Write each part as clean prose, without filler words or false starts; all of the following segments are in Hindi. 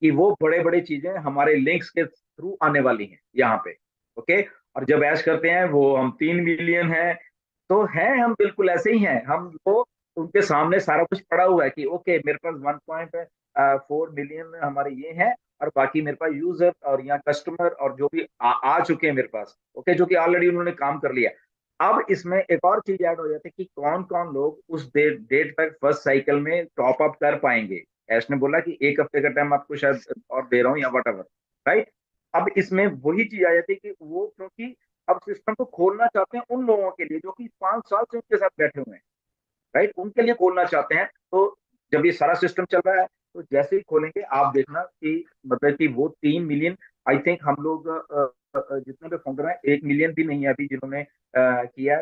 कि वो बड़े बड़े चीजें हमारे लिंक्स के थ्रू आने वाली हैं यहाँ पे। ओके। और जब ऐश करते हैं वो हम 3 मिलियन है, तो हैं हम बिल्कुल ऐसे ही हैं हम। वो उनके सामने सारा कुछ पड़ा हुआ है कि ओके मेरे पास 1.4 मिलियन हमारे ये हैं, और बाकी मेरे पास यूजर और यहाँ कस्टमर और जो भी आ चुके हैं मेरे पास, ओके, जो कि ऑलरेडी उन्होंने काम कर लिया। अब इसमें एक और चीज ऐड हो जाती है कि कौन कौन लोग उस डेट तक फर्स्ट साइकिल में टॉप अप कर पाएंगे। ऐश ने बोला कि 1 हफ्ते का टाइम आपको शायद और दे रहा हूँ या वट एवर, राइट। अब इसमें वही चीज आ जाती है कि वो क्योंकि अब सिस्टम को खोलना चाहते हैं उन लोगों के लिए जो कि 5 साल से उनके साथ बैठे हुए हैं, राइट, उनके लिए खोलना चाहते हैं। तो जब ये सारा सिस्टम चल रहा है, तो जैसे ही खोलेंगे आप देखना कि मतलब कि वो 3 मिलियन, आई थिंक हम लोग जितने भी फाउंडर हैं 1 मिलियन भी नहीं है अभी जिन्होंने किया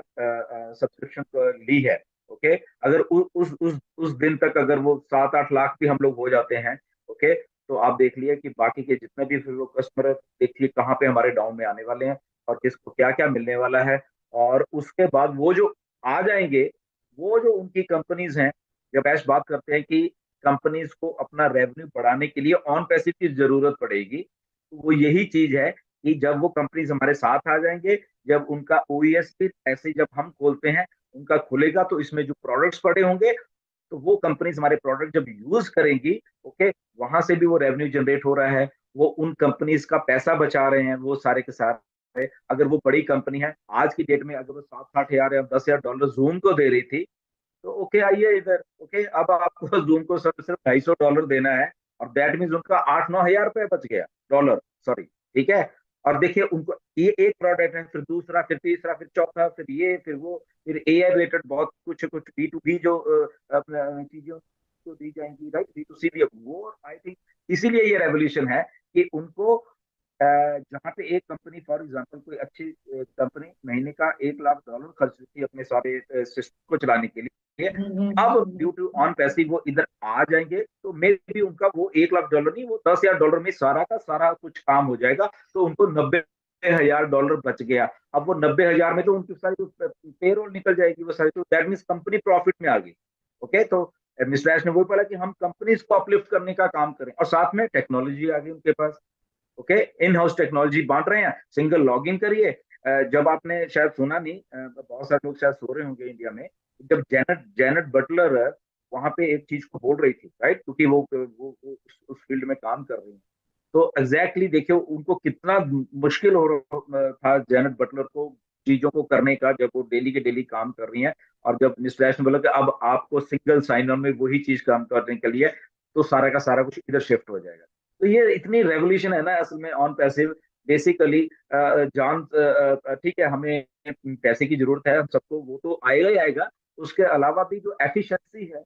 सब्सक्रिप्शन ली है। ओके। अगर उस दिन तक अगर वो 7-8 लाख भी हम लोग हो जाते हैं, ओके, तो आप देख लिए कि बाकी के जितने भी फिर वो कस्टमर है, देखिए कहाँ पे हमारे डाउन में आने वाले हैं और किसको क्या क्या मिलने वाला है। और उसके बाद वो जो आ जाएंगे, वो जो उनकी कंपनीज हैं, जब ऐश बात करते हैं कि कंपनीज को अपना रेवेन्यू बढ़ाने के लिए ऑन पैसिव की जरूरत पड़ेगी, तो वो यही चीज है कि जब वो कंपनीज हमारे साथ आ जाएंगे, जब उनका ओईएस भी ऐसे जब हम खोलते हैं उनका खुलेगा, तो इसमें जो प्रोडक्ट्स पड़े होंगे, तो वो कंपनीज हमारे प्रोडक्ट जब यूज करेंगी, ओके, वहां से भी वो रेवेन्यू जनरेट हो रहा है, वो उन कंपनीज का पैसा बचा रहे हैं वो सारे के सारे। अगर वो बड़ी कंपनी है आज की डेट में, अगर वो 7-8 हजार या 10 हजार डॉलर जूम को दे रही थी, तो ओके आइए इधर, ओके, अब आपको जूम को सिर्फ सिर्फ $250 देना है, और दैट मीन्स उनका 8-9 हजार रुपये बच गया, डॉलर, सॉरी, ठीक है। और देखिए उनको ये एक प्रोडक्ट है, फिर दूसरा, फिर तीसरा, फिर चौथा, फिर ये, फिर वो, फिर एआई रिलेटेड बहुत कुछ कुछ B2B जो चीजें तो दी जाएंगी, राइट, B2C भी वो, आई थिंक इसीलिए ये रेवोल्यूशन है कि उनको जहाँ पे एक कंपनी फॉर एग्जांपल कोई अच्छी कंपनी महीने का $1 लाख खर्च करती है अपने सारे सिस्टम को चलाने के लिए, अब ड्यू टू ऑन पैसिव वो इधर आ जाएंगे, तो मे भी उनका वो $1 लाख नहीं, वो $10 हजार में सारा का सारा कुछ काम हो जाएगा, तो उनको $90 हजार बच गया। अब वो 90 हजार में तो उनकी सारी पेरोल निकल जाएगी, वो सारी, तो दैट मीन कंपनी प्रॉफिट में आ गई। ओके। तो मिस्टर ऐश ने वो बोला कि हम कंपनीज को अपलिफ्ट करने का काम करें, और साथ में टेक्नोलॉजी आ गई उनके पास। ओके। इन हाउस टेक्नोलॉजी बांट रहे हैं, सिंगल लॉग इन करिए। जब आपने शायद सुना नहीं, बहुत सारे लोग शायद सो रहे होंगे इंडिया में, जब जेनेट जेनेट बटलर वहां पे एक चीज को बोल रही थी, राइट, क्योंकि वो उस फील्ड में काम कर रही है। तो एग्जैक्टली देखियो उनको कितना मुश्किल हो रहा था जेनेट बटलर को चीजों को करने का, जब वो डेली के डेली काम कर रही हैं। और जब मिस्टर ऐश ने बोला कि अब आपको सिंगल साइन ऑन में वही चीज काम करने के लिए, तो सारा का सारा कुछ इधर शिफ्ट हो जाएगा। तो ये इतनी रेवोल्यूशन है ना असल में ऑन पैसिव, बेसिकली जान, ठीक है, हमें पैसे की जरूरत है हम सबको, वो तो आएगा ही आएगा। उसके अलावा भी जो एफिशिएंसी है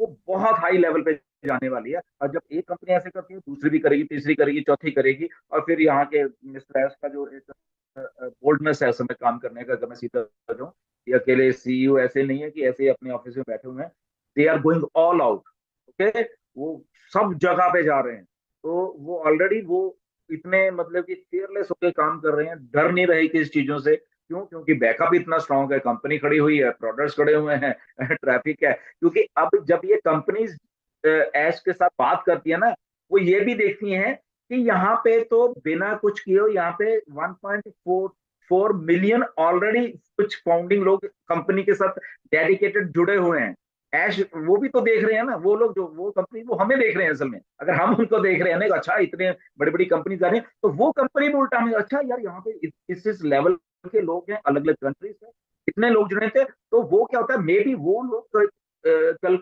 वो बहुत हाई लेवल पे जाने वाली है, और जब एक कंपनी ऐसे करती है दूसरी भी करेगी, तीसरी करेगी, चौथी करेगी। और फिर यहाँ के मिस्टर एस का जो एक बोल्डनेस है समय काम करने का, अगर मैं सीधा जाऊँ, ये अकेले सीईओ ऐसे नहीं है कि ऐसे अपने ऑफिस में बैठे हुए हैं, they are going all out. Okay. वो सब जगह पे जा रहे हैं, तो वो ऑलरेडी वो इतने मतलब कि फेयरलेस होकर काम कर रहे हैं, डर नहीं रहे किस चीजों से। क्यों? क्योंकि बैकअप इतना स्ट्रांग है, कंपनी खड़ी हुई है, प्रोडक्ट्स खड़े हुए हैं, ट्रैफिक है। क्योंकि अब जब ये कंपनीज ऐश के साथ बात करती है ना, वो ये भी देखती हैं कि यहाँ पे तो बिना कुछ किए हो, यहाँ पे 1.44 मिलियन ऑलरेडी कुछ फाउंडिंग लोग कंपनी के साथ डेडिकेटेड जुड़े हुए हैं। ऐश वो भी तो देख रहे हैं ना, वो लोग जो वो कंपनी वो हमें देख रहे हैं असल में। अगर हम उनको देख रहे हैं ना, अच्छा इतने बड़ी बड़ी कंपनी आ रही है, तो वो कंपनी में उल्टा हमें, अच्छा यार यहाँ पे इस लेवल के लोग हैं, अलग अलग कंट्रीज से इतने लोग जुड़े थे, तो वो क्या होता है, मे बी वो लोग कल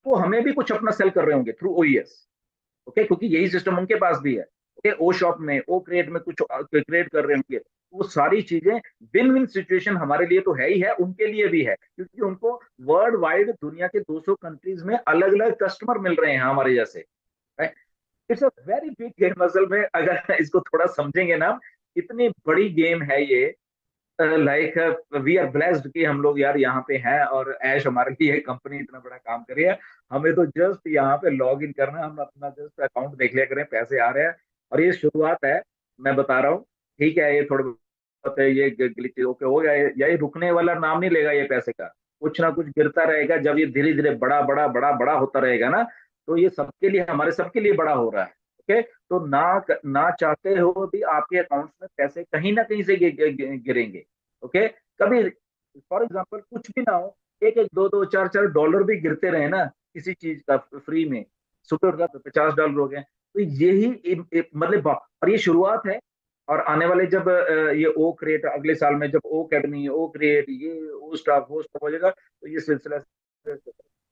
को हमें भी कुछ अपना सेल कर रहे होंगे थ्रू ओईएस। ओके। क्योंकि यही सिस्टम उनके पास भी है। ओके। ओ शॉप में ओ क्रिएट में कुछ क्रिएट कर रहे होंगे, वो सारी चीजें विन विन सिचुएशन हमारे लिए तो है ही है, उनके लिए भी है, क्योंकि उनको वर्ल्ड वाइड दुनिया के 200 कंट्रीज में अलग अलग कस्टमर मिल रहे हैं हमारे जैसे। It's a very big game असल में, अगर इसको थोड़ा समझेंगे ना, इतनी बड़ी गेम है ये। लाइक वी आर ब्लेस्ड कि हम लोग यार यहाँ पे हैं, और ऐश हमारे लिए कंपनी इतना बड़ा काम कर रही है। हमें तो जस्ट यहाँ पे लॉग इन करना है, हम अपना जस्ट अकाउंट देख लिया करें, पैसे आ रहे हैं। और ये शुरुआत है, मैं बता रहा हूँ, ठीक है, ये थोड़ा बहुत है, ये ग्लिच ओके हो गया, ये रुकने वाला नाम नहीं लेगा ये पैसे का, कुछ ना कुछ गिरता रहेगा। जब ये धीरे धीरे बड़ा बड़ा बड़ा बड़ा होता रहेगा ना, तो ये सबके लिए, हमारे सबके लिए बड़ा हो रहा है। ओके, तो ना चाहते हो भी आपके अकाउंट्स में पैसे कहीं ना कहीं से गिरेंगे। ओके, कभी फॉर एग्जांपल कुछ भी ना हो, एक एक दो दो चार चार डॉलर भी गिरते रहे ना किसी चीज का फ्री में, सुपर का $50 हो गए, तो यही मतलब और ये शुरुआत है। और आने वाले जब ये ओ क्रिएट अगले साल में जब ओ अकेडमी, ओ क्रिएट, ये ओ स्टाफ, वो स्टाफ हो जाएगा, तो ये सिलसिला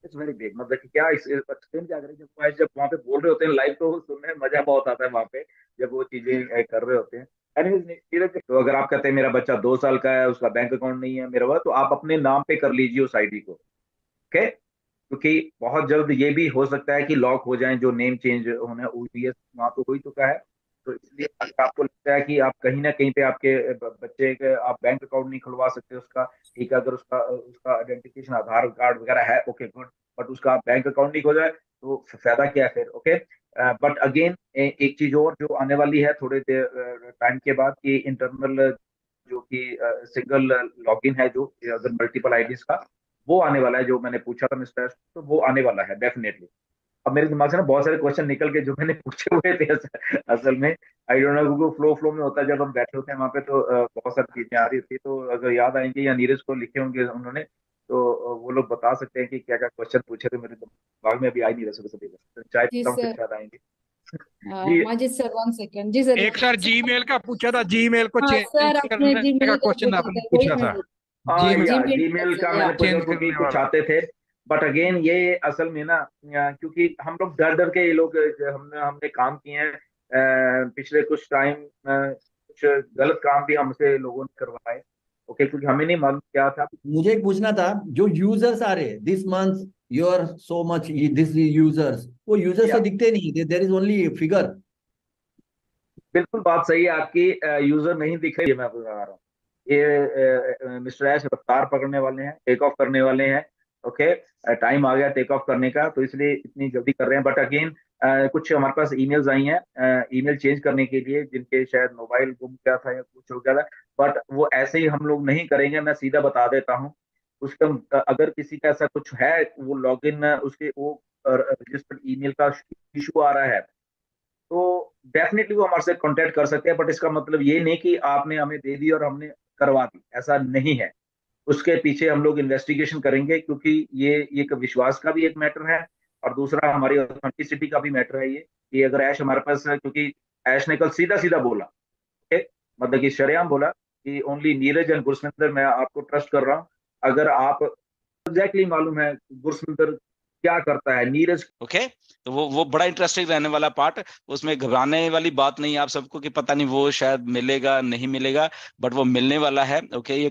इट्स वेरी बिग। मतलब कि क्या इस एक्सप्लेन क्या करें, जब वहाँ पे बोल रहे होते हैं लाइव, तो सुनने में मजा बहुत आता है वहाँ पे, जब वो चीजें कर रहे होते हैं। Anyways, तो अगर आप कहते हैं मेरा बच्चा 2 साल का है, उसका बैंक अकाउंट नहीं है मेरा हुआ, तो आप अपने नाम पे कर लीजिए उस आईडी को। ओके, क्योंकि बहुत जल्द ये भी हो सकता है कि लॉक हो जाए, जो नेम चेंज होना है ओबीएस वहां तो हो ही चुका है। तो इसलिए अगर आपको लगता है कि आप कहीं ना कहीं पे आपके बच्चे के आप बैंक अकाउंट नहीं खुलवा सकते उसका, ठीक है, अगर उसका उसका आइडेंटिफिकेशन आधार कार्ड वगैरह है, ओके गुड, बट उसका बैंक अकाउंट नहीं खोला है, तो फायदा क्या है फिर। ओके, बट अगेन एक चीज और जो आने वाली है थोड़े देर टाइम के बाद, कि इंटरनल जो कि सिंगल लॉगिन है, जो अगर मल्टीपल आईडीज का, वो आने वाला है, जो मैंने पूछा था मिस्टर, तो वो आने वाला है डेफिनेटली। अब मेरे दिमाग से ना बहुत सारे क्वेश्चन निकल के जो मैंने पूछे हुए थे असल में, आई डोंट नो, क्योंकि फ्लो फ्लो में होता है जब हम बैठे होते हैं वहां पे, तो बहुत सारी चीजें आ रही थी, तो अगर याद आएंगे या नीरज को लिखे होंगे उन्होंने, तो वो लोग बता सकते हैं कि क्या क्या क्वेश्चन पूछे थे, मेरे दिमाग में अभी आई नहीं रहा सुबह सुबह, तो चाय जी पीता हूँ फिर सर। शायद आएंगे। जी। Majid sir 1 second. जी सर एक सर जीमेल का पूछा था, जीमेल को हाँ चेंज सर, आपने करने का जीमेल का क्वेश्चन पूछा आपने था, वही पूछा मैं था। या जीमेल जीमेल जीमेल का या मैंने पूछा, चेंज क्योंकि करने कुछ वाला। आते थे, बट अगेन ये असल में ना, क्योंकि हम लोग डर डर के, ये लोग हमने हमने काम किए हैं पिछले कुछ टाइम, कुछ गलत काम भी हमसे लोगों ने करवाए। ओके, क्योंकि हमें नहीं मालूम क्या था। मुझे एक पूछना था, जो यूजर्स आ रहे this month your so much this users, वो यूजर्स तो या दिखते नहीं, देयर इज ओनली फिगर। बिल्कुल बात सही है आपकी, यूजर नहीं दिख रही है, मैं बता रहा हूँ। ये मिस्टर एश रफ्तार पकड़ने वाले हैं, टेक ऑफ करने वाले हैं। ओके, टाइम आ गया टेक ऑफ करने का, तो इसलिए इतनी जल्दी कर रहे हैं। बट अगेन कुछ हमारे पास ईमेल्स आई हैं ईमेल चेंज करने के लिए, जिनके शायद मोबाइल गुम गया था या कुछ हो गया था, बट वो ऐसे ही हम लोग नहीं करेंगे, मैं सीधा बता देता हूँ। उसका अगर किसी का ऐसा कुछ है, वो लॉगिन उसके वो रजिस्टर्ड ईमेल का इशू आ रहा है, तो डेफिनेटली वो हमारे से कांटेक्ट कर सकते हैं। बट इसका मतलब ये नहीं कि आपने हमें दे दी और हमने करवा दी, ऐसा नहीं है। उसके पीछे हम लोग इन्वेस्टिगेशन करेंगे, क्योंकि ये एक विश्वास का भी एक मैटर है, और दूसरा हमारी ऑथेंटिसिटी का भी मैटर है ये, कि अगर ऐश हमारे पास है, क्योंकि ऐश ने कल सीधा सीधा बोला, okay? मतलब कि शरेआम बोला कि ओनली नीरज एंड गुरसिंदर, मैं आपको ट्रस्ट कर रहा हूँ। अगर आप एग्जैक्टली मालूम है गुरसिंदर क्या करता है, नीरज। ओके, तो वो बड़ा इंटरेस्टिंग रहने वाला पार्ट। उसमें घबराने वाली बात नहीं है आप सबको कि पता नहीं वो शायद मिलेगा नहीं मिलेगा, बट वो मिलने वाला है। ओके, ये